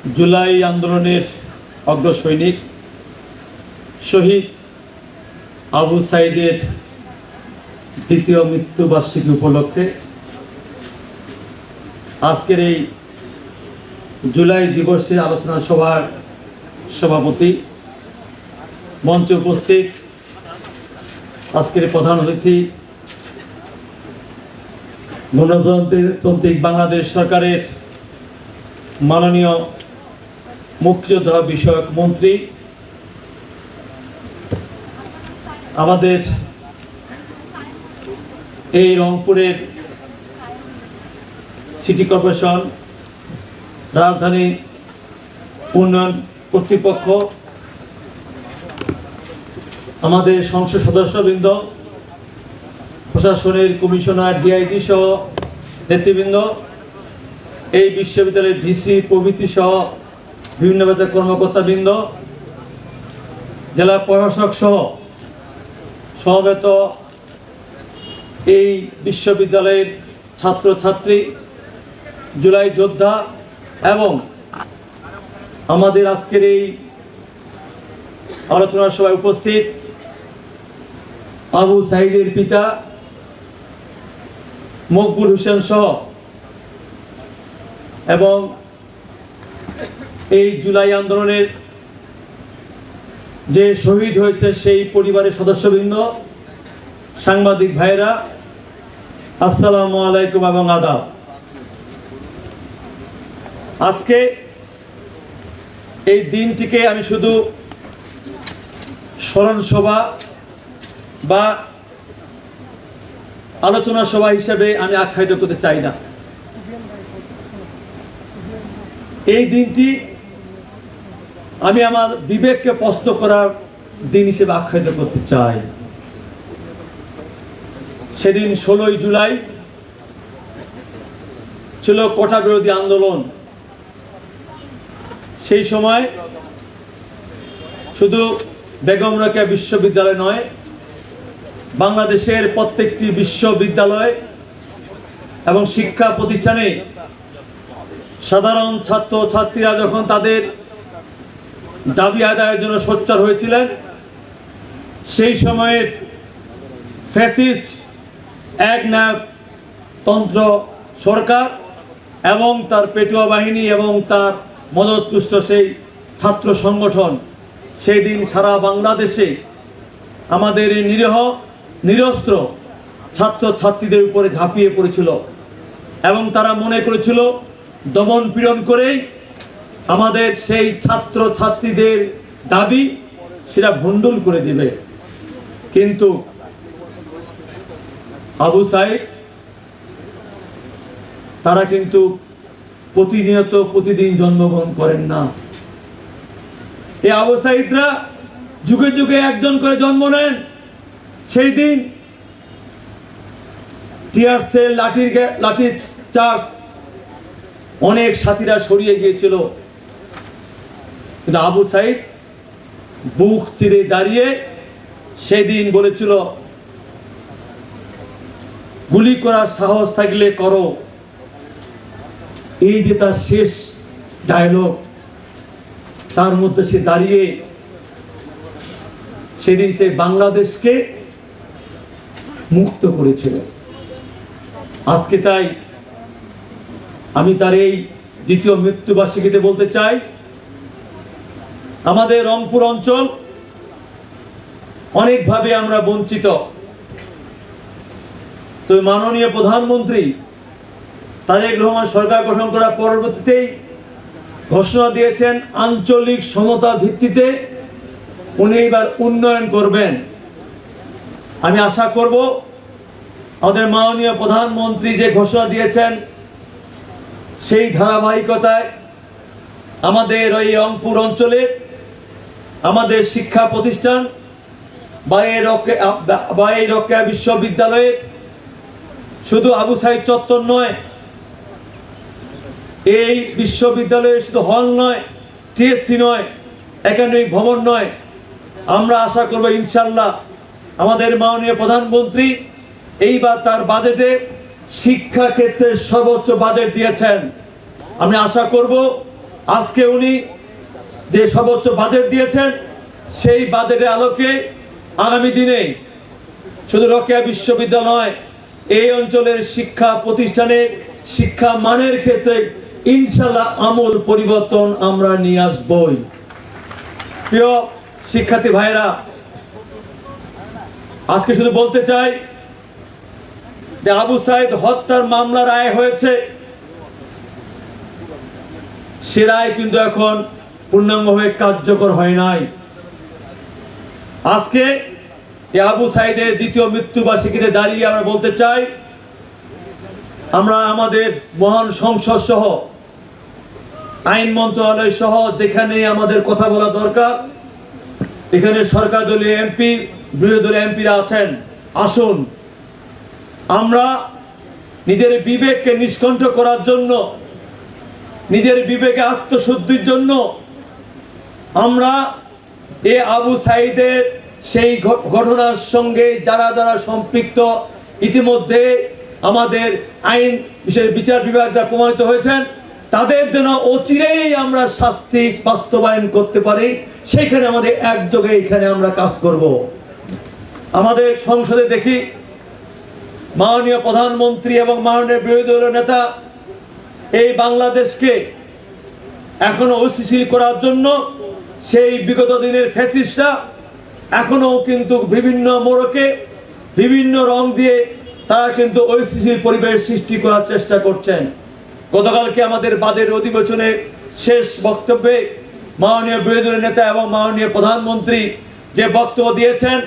জুলাই আন্দোলনের অগ্রসৈনিক শহীদ আবু সাঈদের দ্বিতীয় মৃত্যুবার্ষিকী উপলক্ষে আজকের এই জুলাই দিবসে আলোচনা সভার সভাপতি, মঞ্চে উপস্থিত আজকের প্রধান অতিথি, গণতান্ত্রিক বাংলাদেশ সরকারের মাননীয় মুক্তিযোদ্ধা বিষয়ক মন্ত্রী, আমাদের এই রংপুরের সিটি কর্পোরেশন রাজধানী উন্নয়ন কর্তৃপক্ষ, আমাদের সংসদ সদস্যবৃন্দ, প্রশাসনের কমিশনার, ডিআইজি সহ নেতৃবৃন্দ, এই বিশ্ববিদ্যালয়ের ভিসি প্রভৃতি সহ বিভিন্ন বেতার কর্মকর্তাবৃন্দ, জেলা প্রশাসক সহ সমবেত এই বিশ্ববিদ্যালয়ের ছাত্রছাত্রী, জুলাই যোদ্ধা এবং আমাদের আজকের এই আলোচনা সভায় উপস্থিত আবু সাঈদের পিতা মকবুল হোসেন সহ এবং এই জুলাই আন্দোলনের যে শহীদ হয়েছে সেই পরিবারের সদস্যবৃন্দ, সাংবাদিক ভাইরা, আসসালামু আলাইকুম এবং আদাব। আজকে এই দিনটিকে আমি শুধু স্মরণ সভা বা আলোচনা সভা হিসেবে আমি আখ্যায়িত করতে চাই না। এই দিনটি আমি আমার বিবেককে প্রশ্ন করার দিন হিসেবে আখ্যায়িত করতে চাই। সেদিন 16ই জুলাই ছিল কোটা বিরোধী আন্দোলন। সেই সময় শুধু বেগম রোকেয়া বিশ্ববিদ্যালয় নয়, বাংলাদেশের প্রত্যেকটি বিশ্ববিদ্যালয় এবং শিক্ষা প্রতিষ্ঠানে সাধারণ ছাত্র ছাত্রীরা যখন তাদের দাবি আদায়ের জন্য সোচ্চার হয়েছিলেন, সেই সময়ের ফ্যাসিস্ট একনায়কতন্ত্র সরকার এবং তার পেটুয়া বাহিনী এবং তার মদতপুষ্ট সেই ছাত্র সংগঠন সেই দিন সারা বাংলাদেশে আমাদের এই নিরীহ নিরস্ত্র ছাত্র ছাত্রীদের উপরে ঝাঁপিয়ে পড়েছিল এবং তারা মনে করেছিল দমন পীড়ন করেই আমাদের সেই ছাত্র ছাত্রীদের দাবি সেটা ভণ্ডুল করে দিবে। কিন্তু আবু সাঈদ তারা কিন্তু প্রতিদিন জন্মগ্রহণ করেন না। এই আবু সাঈদরা যুগে যুগে একজন করে জন্ম নেন। সেই দিন টিয়ার সেল, লাঠির চার্জ, অনেক সাথীরা সরিয়ে গিয়েছিল, কিন্তু আবু সাঈদ বুক চিরে দাঁড়িয়ে সেই দিন বলেছিল, গুলি করার সাহস থাকলে করো। এই যে তার শেষ ডায়লগ, তার মধ্যে সে দাঁড়িয়ে সেদিন সে বাংলাদেশকে মুক্ত করেছিল। আজকে তাই আমি তার এই দ্বিতীয় মৃত্যুবার্ষিকীতে বলতে চাই, আমাদের রংপুর অঞ্চল অনেকভাবে আমরা বঞ্চিত। তো মাননীয় প্রধানমন্ত্রী তারেক রহমান সরকার গঠন করার পরবর্তীতেই ঘোষণা দিয়েছেন আঞ্চলিক সমতা ভিত্তিতে উনি এবার উন্নয়ন করবেন। আমি আশা করব আমাদের মাননীয় প্রধানমন্ত্রী যে ঘোষণা দিয়েছেন সেই ধারাবাহিকতায় আমাদের এই রংপুর অঞ্চলে আমাদের শিক্ষা প্রতিষ্ঠান বায়ে রোকেয়া বিশ্ববিদ্যালয়ে শুধু আবু সাঈদ চত্বর নয়, এই বিশ্ববিদ্যালয়ে শুধু হল নয়, টিএসসি নয়, একাডেমিক ভবন নয়, আমরা আশা করব ইনশাল্লাহ আমাদের মাননীয় প্রধানমন্ত্রী এইবার তার বাজেটে শিক্ষা ক্ষেত্রে সর্বোচ্চ বাজেট দিয়েছেন। আমি আশা করব আজকে উনি যে সর্বোচ্চ বাজেট দিয়েছেন, সেই বাজেটের আলোকে আগামী দিনে শুধু রোকেয়া বিশ্ববিদ্যালয়, এই অঞ্চলের শিক্ষা প্রতিষ্ঠানের শিক্ষা মানের ক্ষেত্রে ইনশাল্লাহ আমূল পরিবর্তন আমরা নিয়ে আসবই। প্রিয় শিক্ষার্থী ভাইরা, আজকে শুধু বলতে চাই যে আবু সাইদ হত্যার মামলা রায় হয়েছে, সে রায় কিন্তু এখন পূর্ণাঙ্গভাবে কার্যকর হয় নাই। আজকে আবু সাইদের দ্বিতীয় মৃত্যুবার্ষিকীতে দাঁড়িয়ে আমরা বলতে চাই, আমরা আমাদের মহান সংসদ সহ আইন মন্ত্রণালয় সহ যেখানে আমাদের কথা বলা দরকার, এখানে সরকার দলীয় এমপি, বিরোধী দলীয় এমপিরা আছেন, আসুন আমরা নিজের বিবেককে নিষ্কণ্ঠ করার জন্য, নিজের বিবেকে আত্মশুদ্ধির জন্য আমরা এ আবু সাইদের সেই ঘটনার সঙ্গে যারা যারা সম্পৃক্ত ইতিমধ্যে আমাদের আইন বিশেষ বিচার বিভাগ দ্বারা প্রমাণিত হয়েছেন, তাদের যেন অচিরেই আমরা শাস্তি বাস্তবায়ন করতে পারি, সেইখানে আমাদের একযোগে এখানে আমরা কাজ করব। আমাদের সংসদে দেখি মাননীয় প্রধানমন্ত্রী এবং মাননীয় বিরোধী দলীয় নেতা এই বাংলাদেশকে এখনো অস্থিতিশীল করার জন্য সেই বিগত দিনের ফ্যাসিস্টরা এখনো কিন্তু বিভিন্ন মোড়কে বিভিন্ন রং দিয়ে তারা কিন্তু অস্থিতিশীল পরিবেশ সৃষ্টি করার চেষ্টা করছেন। গতকালকে আমাদের বাজেট অধিবেশনে শেষ বক্তব্যে মাননীয় বিরোধী দলীয় নেতা এবং মাননীয় প্রধানমন্ত্রী যে বক্তব্য দিয়েছেন,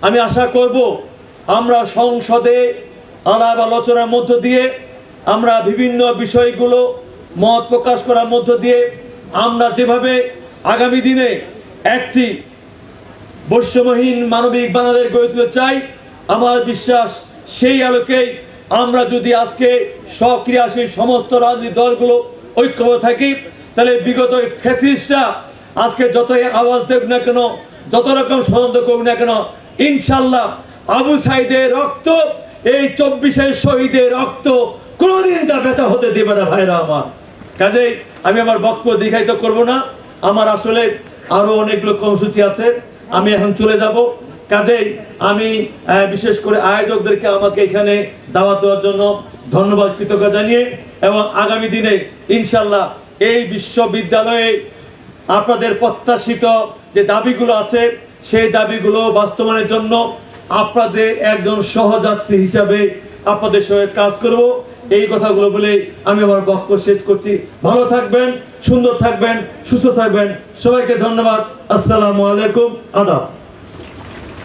আমি আশা করব আমরা সংসদে আলাপ আলোচনার মধ্য দিয়ে আমরা বিভিন্ন বিষয়গুলো মত প্রকাশ করার মধ্য দিয়ে আমরা যেভাবে আগামী দিনে একটি বৈষম্যহীন মানবিক বাংলাদেশ গড়ে তুলতে চাই, আমার বিশ্বাস সেই আলোকেই আমরা যদি আজকে সক্রিয়াশীল সমস্ত রাজনৈতিক দলগুলো ঐক্যবদ্ধ থাকি, তাহলে বিগত ফ্যাসিস্টরা আজকে যতই আওয়াজ দেখ না কেন, যত রকম ষড়যন্ত্র করুক না কেন, ইনশাল্লাহ আবু সাইদের রক্ত, এই 24-এর শহীদের রক্ত কোনোদিন তা ব্যথা হতে দেবে না ভাইরা আমার। কাজেই আমি আমার বক্তব্য দীর্ঘায়িত করব না, আমার আসলে আরো অনেকগুলো কর্মসূচি আছে, আমি এখন চলে যাব। কাজেই আমি বিশেষ করে আয়োজকদেরকে আমাকে এখানে দাওয়াত দেওয়ার জন্য ধন্যবাদ কৃতজ্ঞতা জানিয়ে, এবং আগামী দিনে ইনশাল্লাহ এই বিশ্ববিদ্যালয়ে আপনাদের প্রত্যাশিত যে দাবিগুলো আছে, সেই দাবিগুলো বাস্তবায়নের জন্য আপনাদের একজন সহযাত্রী হিসাবে আপনাদের সঙ্গে কাজ করব। এই কথাগুলো বলে আমি আমার বক্তব্য শেষ করছি। ভালো থাকবেন, সুন্দর থাকবেন, সুস্থ থাকবেন। সবাইকে ধন্যবাদ। আসসালামু আলাইকুম, আদাব।